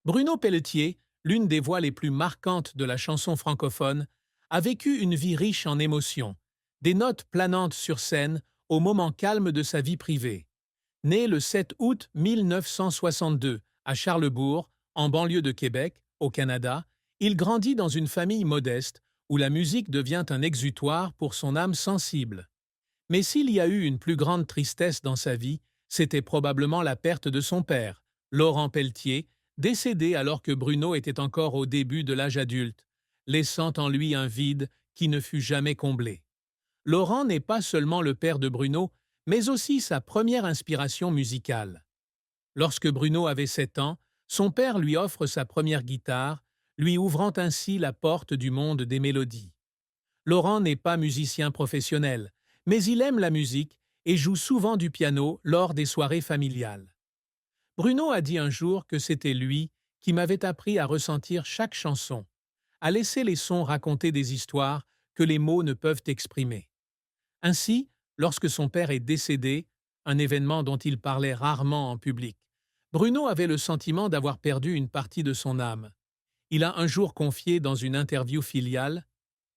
Bruno Pelletier, l'une des voix les plus marquantes de la chanson francophone, a vécu une vie riche en émotions, des notes planantes sur scène au moment calme de sa vie privée. Né le 7 août 1962 à Charlebourg, en banlieue de Québec, au Canada, il grandit dans une famille modeste où la musique devient un exutoire pour son âme sensible. Mais s'il y a eu une plus grande tristesse dans sa vie, c'était probablement la perte de son père, Laurent Pelletier, décédé alors que Bruno était encore au début de l'âge adulte, laissant en lui un vide qui ne fut jamais comblé. Laurent n'est pas seulement le père de Bruno, mais aussi sa première inspiration musicale. Lorsque Bruno avait 7 ans, son père lui offre sa première guitare, lui ouvrant ainsi la porte du monde des mélodies. Laurent n'est pas musicien professionnel, mais il aime la musique et joue souvent du piano lors des soirées familiales. Bruno a dit un jour que c'était lui qui m'avait appris à ressentir chaque chanson, à laisser les sons raconter des histoires que les mots ne peuvent exprimer. Ainsi, lorsque son père est décédé, un événement dont il parlait rarement en public, Bruno avait le sentiment d'avoir perdu une partie de son âme. Il a un jour confié dans une interview filiale: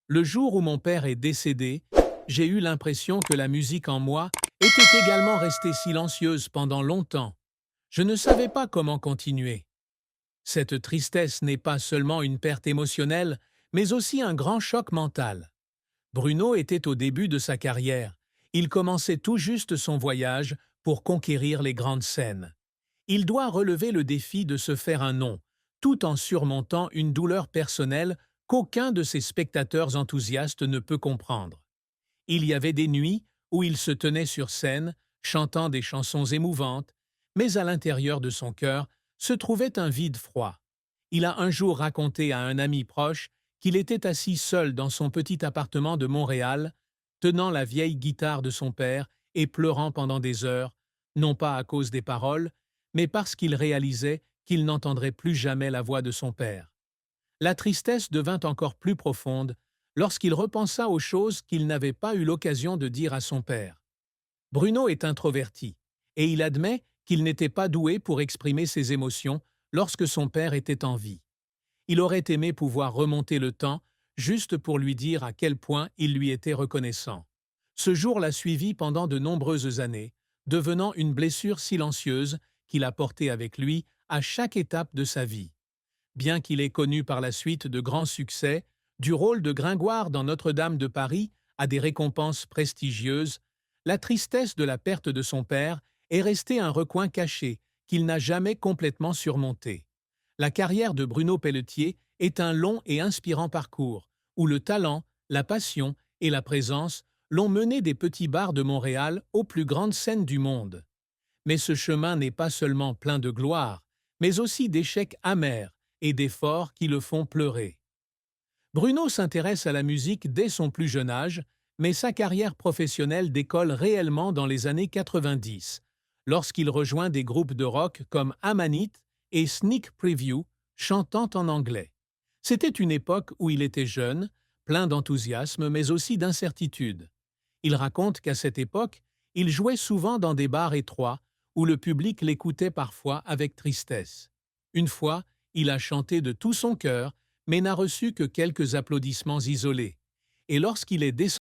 le jour où mon père est décédé, j'ai eu l'impression que la musique en moi était également restée silencieuse pendant longtemps. Je ne savais pas comment continuer. Cette tristesse n'est pas seulement une perte émotionnelle, mais aussi un grand choc mental. Bruno était au début de sa carrière. Il commençait tout juste son voyage pour conquérir les grandes scènes. Il doit relever le défi de se faire un nom, tout en surmontant une douleur personnelle qu'aucun de ses spectateurs enthousiastes ne peut comprendre. Il y avait des nuits où il se tenait sur scène, chantant des chansons émouvantes, mais à l'intérieur de son cœur se trouvait un vide froid. Il a un jour raconté à un ami proche qu'il était assis seul dans son petit appartement de Montréal, tenant la vieille guitare de son père et pleurant pendant des heures, non pas à cause des paroles, mais parce qu'il réalisait qu'il n'entendrait plus jamais la voix de son père. La tristesse devint encore plus profonde lorsqu'il repensa aux choses qu'il n'avait pas eu l'occasion de dire à son père. Bruno est introverti, et il admet qu'il n'était pas doué pour exprimer ses émotions lorsque son père était en vie. Il aurait aimé pouvoir remonter le temps juste pour lui dire à quel point il lui était reconnaissant. Ce jour l'a suivi pendant de nombreuses années, devenant une blessure silencieuse qu'il a portée avec lui à chaque étape de sa vie. Bien qu'il ait connu par la suite de grands succès, du rôle de Gringoire dans Notre-Dame de Paris à des récompenses prestigieuses, la tristesse de la perte de son père est restée un recoin caché qu'il n'a jamais complètement surmonté. La carrière de Bruno Pelletier est un long et inspirant parcours, où le talent, la passion et la présence l'ont mené des petits bars de Montréal aux plus grandes scènes du monde. Mais ce chemin n'est pas seulement plein de gloire, mais aussi d'échecs amers et d'efforts qui le font pleurer. Bruno s'intéresse à la musique dès son plus jeune âge, mais sa carrière professionnelle décolle réellement dans les années 90, lorsqu'il rejoint des groupes de rock comme Amanite et Sneak Preview, chantant en anglais. C'était une époque où il était jeune, plein d'enthousiasme mais aussi d'incertitude. Il raconte qu'à cette époque, il jouait souvent dans des bars étroits où le public l'écoutait parfois avec tristesse. Une fois, il a chanté de tout son cœur, mais n'a reçu que quelques applaudissements isolés. Et lorsqu'il est descendu